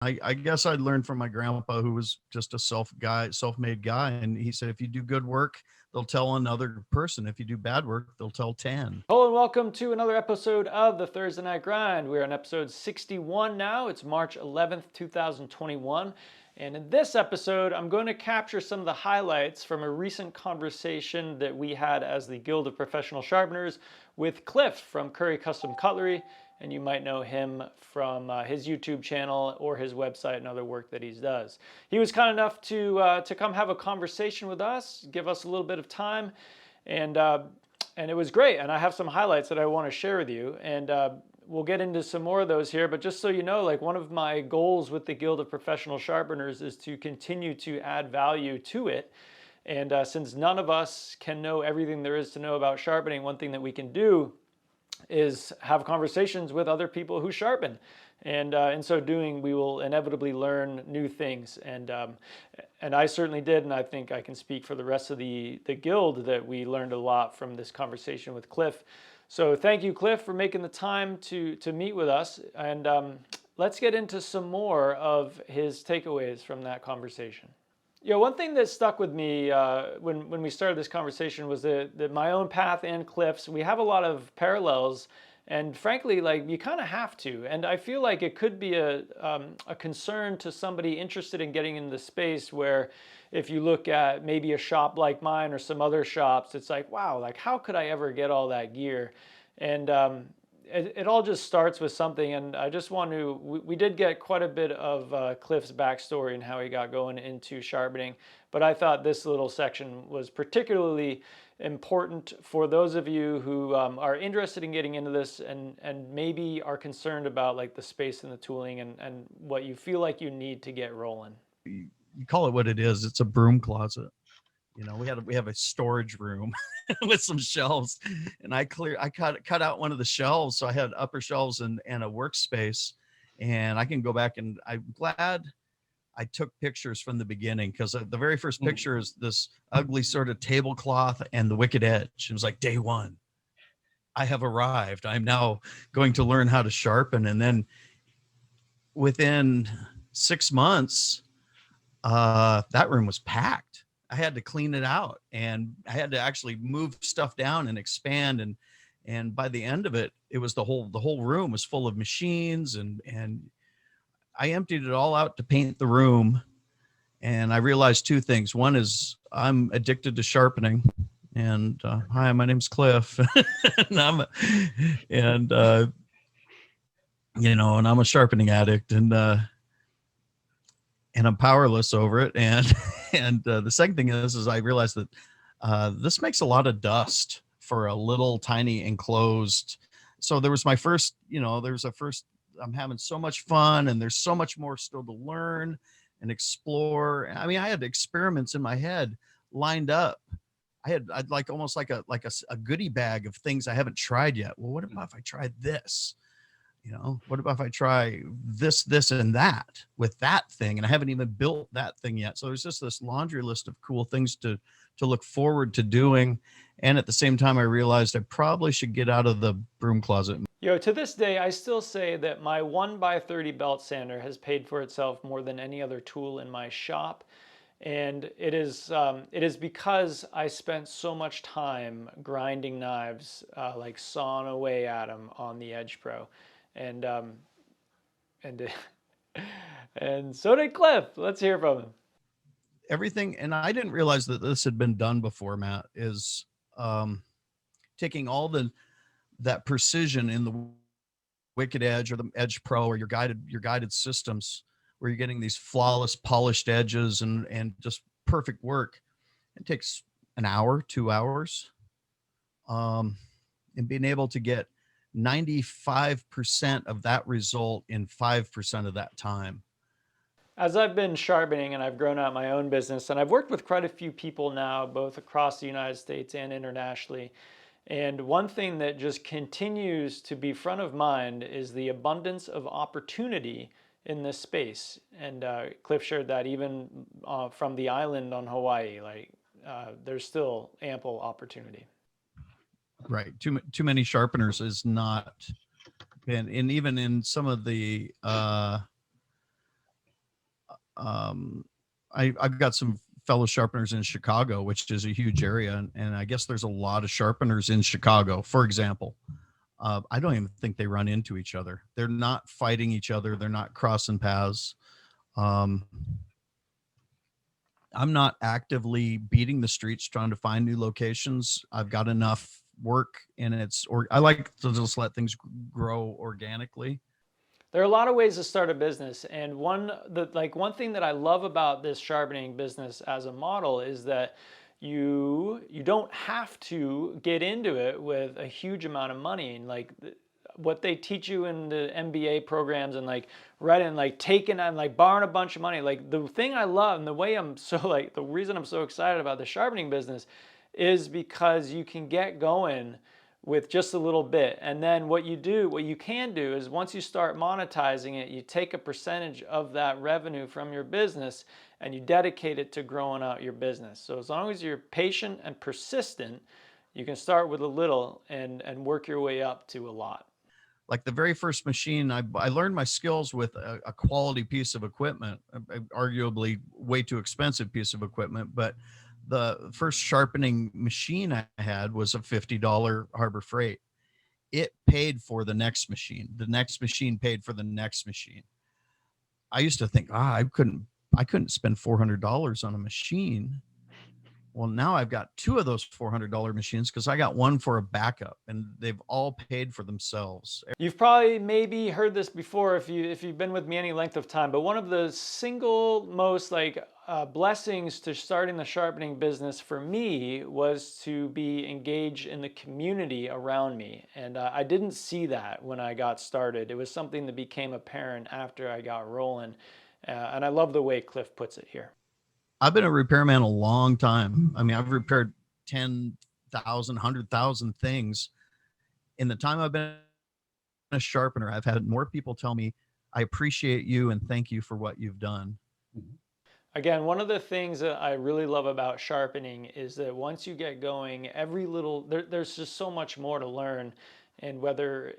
I guess I learned from my grandpa, who was just a self-made guy. And he said, if you do good work, they'll tell another person. If you do bad work, they'll tell 10. Hello and welcome to another episode of the Thursday Night Grind. We're on episode 61 now. It's March 11th, 2021. And in this episode, I'm going to capture some of the highlights from a recent conversation that we had as the Guild of Professional Sharpeners with Cliff from Curry Custom Cutlery. And you might know him from his YouTube channel or his website and other work that he does. He was kind enough to come have a conversation with us, give us a little bit of time, and it was great. And I have some highlights that I want to share with you, and we'll get into some more of those here. But just so you know, like, one of my goals with the Guild of Professional Sharpeners is to continue to add value to it. And since none of us can know everything there is to know about sharpening, one thing that we can do is have conversations with other people who sharpen. And in so doing, we will inevitably learn new things. And I certainly did, and I think I can speak for the rest of the guild that we learned a lot from this conversation with Cliff. So thank you, Cliff, for making the time to meet with us. And let's get into some more of his takeaways from that conversation. Yeah, one thing that stuck with me when we started this conversation was that my own path and Cliff's, we have a lot of parallels, and frankly, like, you kind of have to. And I feel like it could be a concern to somebody interested in getting into the space, where if you look at maybe a shop like mine or some other shops, it's like, wow, like, how could I ever get all that gear? And it all just starts with something. And I just want to, we did get quite a bit of Cliff's backstory and how he got going into sharpening, but I thought this little section was particularly important for those of you who are interested in getting into this, and maybe are concerned about, like, the space and the tooling and what you feel like you need to get rolling. You call it what it is. It's a broom closet. You know, we have a storage room with some shelves, and I cut out one of the shelves, so I had upper shelves and a workspace. And I can go back, and I'm glad I took pictures from the beginning, because the very first picture is this ugly sort of tablecloth and the wicked edge. It was like, day one, I have arrived. I'm now going to learn how to sharpen. And then within 6 months, that room was packed. I had to clean it out, and I had to actually move stuff down and expand. And by the end of it, it was the whole room was full of machines, and I emptied it all out to paint the room. And I realized two things. One is I'm addicted to sharpening. And hi, my name's Cliff. and I'm a sharpening addict, and I'm powerless over it. And the second thing is I realized that this makes a lot of dust for a little tiny enclosed. So there was my first, I'm having so much fun, and there's so much more still to learn and explore. I mean, I had experiments in my head lined up. I'd like almost like a goodie bag of things I haven't tried yet. Well, what about if I tried this? What about if I try this, and that with that thing? And I haven't even built that thing yet. So there's just this laundry list of cool things to look forward to doing. And at the same time, I realized I probably should get out of the broom closet. To this day, I still say that my 1x30 belt sander has paid for itself more than any other tool in my shop. And it is because I spent so much time grinding knives, like sawing away at them on the Edge Pro. And and so did Cliff. Let's hear from him. Everything, and I didn't realize that this had been done before, Matt, is taking all that precision in the Wicked Edge or the Edge Pro or your guided systems, where you're getting these flawless polished edges and just perfect work. It takes an hour, 2 hours, and being able to get 95% of that result in 5% of that time. As I've been sharpening and I've grown out my own business, and I've worked with quite a few people now, both across the United States and internationally, and one thing that just continues to be front of mind is the abundance of opportunity in this space. And Cliff shared that even from the island on Hawaii, like there's still ample opportunity. Right. Too many sharpeners is not, and even in some of the I've got some fellow sharpeners in Chicago, which is a huge area, and I guess there's a lot of sharpeners in Chicago. For example, I don't even think they run into each other. They're not fighting each other. They're not crossing paths. Um, I'm not actively beating the streets trying to find new locations. I've got enough work, and or I like to just let things grow organically. There are a lot of ways to start a business, and one thing that I love about this sharpening business as a model is that you don't have to get into it with a huge amount of money. And like what they teach you in the MBA programs, and like right, and like taking and like borrowing a bunch of money. Like the thing I love, and the way I'm so like the reason I'm so excited about the sharpening business is because you can get going with just a little bit. And then what you can do is once you start monetizing it, you take a percentage of that revenue from your business and you dedicate it to growing out your business. So as long as you're patient and persistent, you can start with a little and work your way up to a lot. Like the very first machine, I learned my skills with a quality piece of equipment, arguably way too expensive piece of equipment, but the first sharpening machine I had was a $50 Harbor Freight. It paid for the next machine. The next machine paid for the next machine. I used to think, I couldn't spend $400 on a machine. Well, now I've got two of those $400 machines because I got one for a backup, and they've all paid for themselves. You've probably maybe heard this before if you've been with me any length of time, but one of the single most blessings to starting the sharpening business for me was to be engaged in the community around me. And I didn't see that when I got started. It was something that became apparent after I got rolling. And I love the way Cliff puts it here. I've been a repairman a long time. I mean, I've repaired 10,000, 100,000 things. In the time I've been a sharpener, I've had more people tell me, I appreciate you and thank you for what you've done. Again, one of the things that I really love about sharpening is that once you get going, there's just so much more to learn. And whether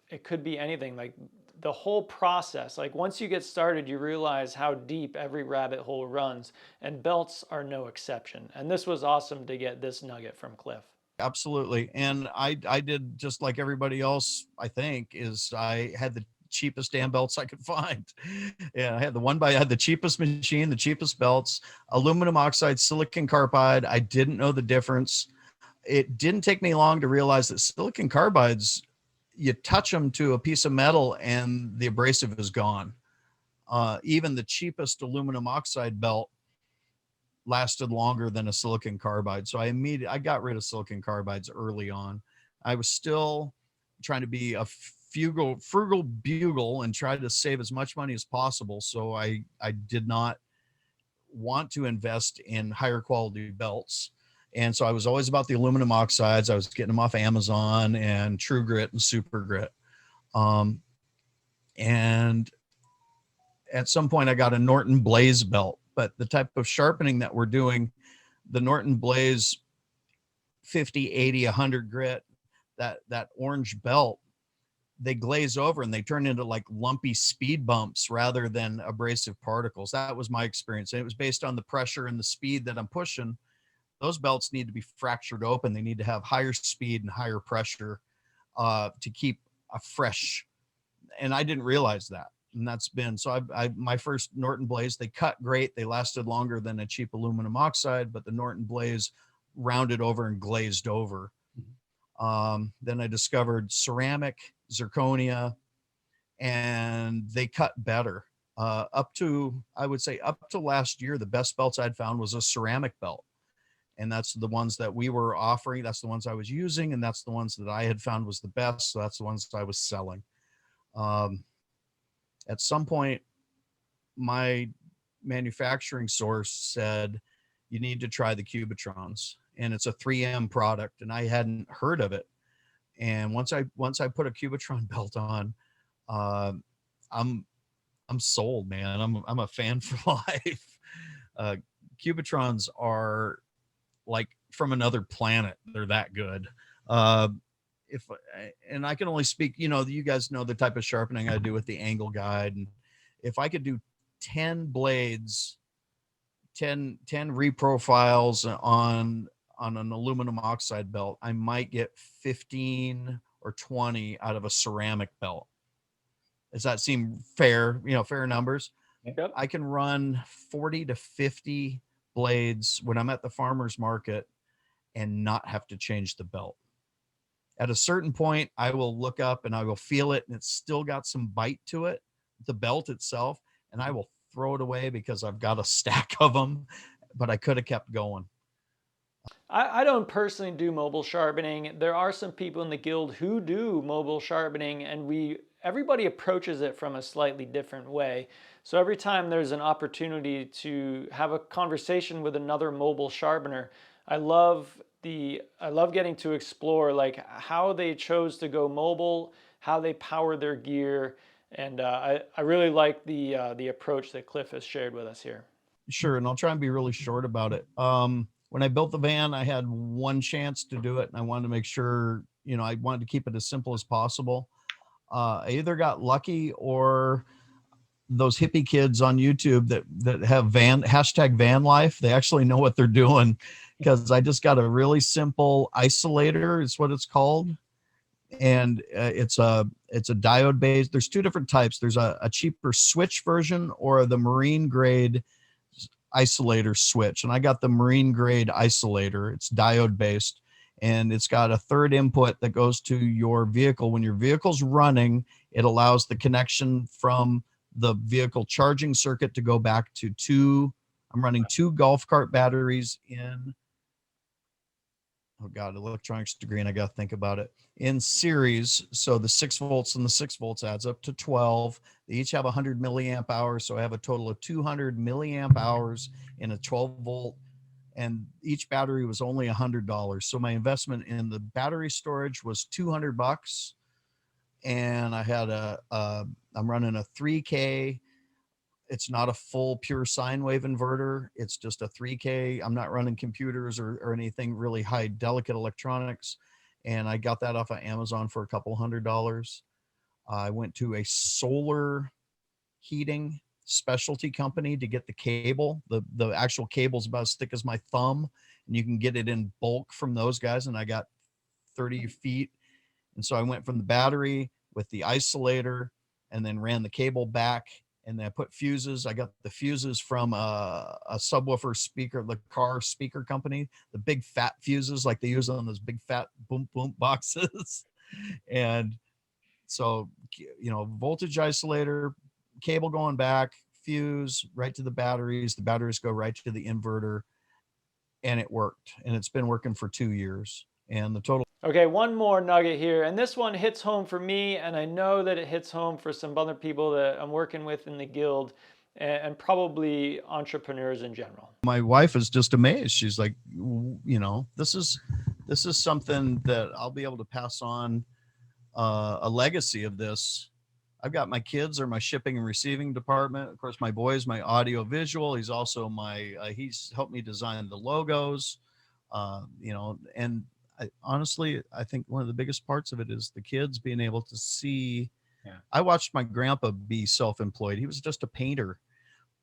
it could be anything, like the whole process, like once you get started, you realize how deep every rabbit hole runs, and belts are no exception. And this was awesome to get this nugget from Cliff. Absolutely. And I did just like everybody else, I think, is I had the cheapest damn belts I could find. Yeah, I had the cheapest machine, the cheapest belts, aluminum oxide, silicon carbide. I didn't know the difference. It didn't take me long to realize that silicon carbides, you touch them to a piece of metal and the abrasive is gone. Even the cheapest aluminum oxide belt lasted longer than a silicon carbide. So I got rid of silicon carbides early on. I was still trying to be a frugal bugle and try to save as much money as possible. So I did not want to invest in higher quality belts. And so I was always about the aluminum oxides. I was getting them off Amazon and True Grit and Super Grit. And at some point I got a Norton Blaze belt, but the type of sharpening that we're doing, the Norton Blaze 50, 80, 100 grit, that orange belt, they glaze over and they turn into like lumpy speed bumps rather than abrasive particles. That was my experience. And it was based on the pressure and the speed that I'm pushing. Those belts need to be fractured open. They need to have higher speed and higher pressure to keep a fresh. And I didn't realize that. And that's been, so my first Norton Blaze, they cut great. They lasted longer than a cheap aluminum oxide, but the Norton Blaze rounded over and glazed over. Then I discovered ceramic, zirconia, and they cut better. I would say up to last year, the best belts I'd found was a ceramic belt. And that's the ones that we were offering. That's the ones I was using. And that's the ones that I had found was the best. So that's the ones that I was selling. At some point, my manufacturing source said, you need to try the Cubitrons. And it's a 3M product. And I hadn't heard of it. And once I put a Cubitron belt on, I'm sold, man. I'm a fan for life. Cubitrons are like from another planet. They're that good. And I can only speak, you guys know the type of sharpening I do with the angle guide. And if I could do 10 blades, 10 reprofiles on an aluminum oxide belt, I might get 15 or 20 out of a ceramic belt. Does that seem fair? Fair numbers. Yep. I can run 40 to 50 blades when I'm at the farmer's market and not have to change the belt. At a certain point, I will look up and I will feel it, and it's still got some bite to it, the belt itself, and I will throw it away because I've got a stack of them, but I could have kept going. I don't personally do mobile sharpening. There are some people in the guild who do mobile sharpening, and everybody approaches it from a slightly different way. So every time there's an opportunity to have a conversation with another mobile sharpener, I love getting to explore like how they chose to go mobile, how they power their gear, and I really like the approach that Cliff has shared with us here. Sure, and I'll try and be really short about it. When I built the van, I had one chance to do it, and I wanted to make sure, I wanted to keep it as simple as possible. I either got lucky, or those hippie kids on YouTube that have #van life, they actually know what they're doing, because I just got a really simple isolator, is what it's called. And it's a diode based. There's two different types. There's a cheaper switch version, or the marine grade isolator switch, and I got the marine grade isolator. It's diode based, and it's got a third input that goes to your vehicle. When your vehicle's running, it allows the connection from the vehicle charging circuit to go back to I'm running 2 golf cart batteries in, oh god, electronics degree, and I got to think about it, in series. So the 6 volts and the 6 volts adds up to 12. They each have 100 milliamp hours, so I have a total of 200 milliamp hours in a 12 volt, and each battery was only $100. So my investment in the battery storage was $200, and I had I'm running a 3K. It's not a full pure sine wave inverter. It's just a 3K. I'm not running computers or anything really high delicate electronics. And I got that off of Amazon for a couple $100. I went to a solar heating specialty company to get the cable. The actual cable's about as thick as my thumb, and you can get it in bulk from those guys. And I got 30 feet. And so I went from the battery with the isolator, and then ran the cable back, and then I put fuses. I got the fuses from a subwoofer speaker, the car speaker company, the big fat fuses like they use on those big fat boom boom boxes. And so, voltage isolator, cable going back, fuse right to the batteries go right to the inverter, and it worked. And it's been working for 2 years. And the total. Okay, one more nugget here, and this one hits home for me, and I know that it hits home for some other people that I'm working with in the guild, and probably entrepreneurs in general. My wife is just amazed. She's like, this is something that I'll be able to pass on, a legacy of this. I've got my kids are my shipping and receiving department. Of course, my boy is my audio visual. He's also he's helped me design the logos, and honestly, I think one of the biggest parts of it is the kids being able to see. Yeah. I watched my grandpa be self-employed. He was just a painter,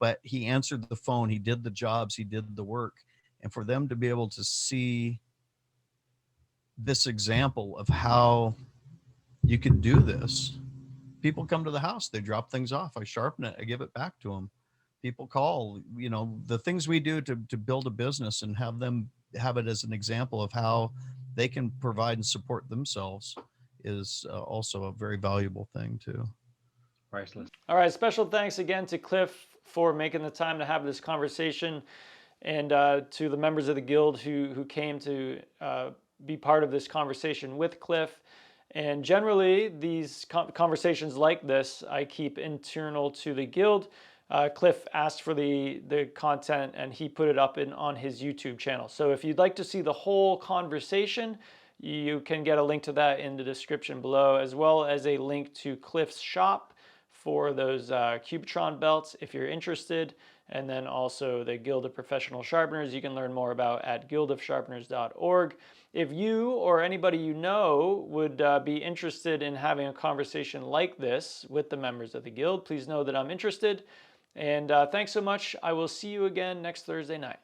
but he answered the phone. He did the jobs. He did the work. And for them to be able to see this example of how you can do this, people come to the house, they drop things off. I sharpen it. I give it back to them. People call, the things we do to build a business and have them have it as an example of how they can provide and support themselves is also a very valuable thing too. Priceless. All right. Special thanks again to Cliff for making the time to have this conversation, and to the members of the guild who came to be part of this conversation with Cliff. And generally, these conversations like this, I keep internal to the guild. Cliff asked for the content, and he put it up on his YouTube channel. So if you'd like to see the whole conversation, you can get a link to that in the description below, as well as a link to Cliff's shop for those Cubitron belts if you're interested, and then also the Guild of Professional Sharpeners you can learn more about at guildofsharpeners.org. If you or anybody you know would be interested in having a conversation like this with the members of the guild, please know that I'm interested. And thanks so much. I will see you again next Thursday night.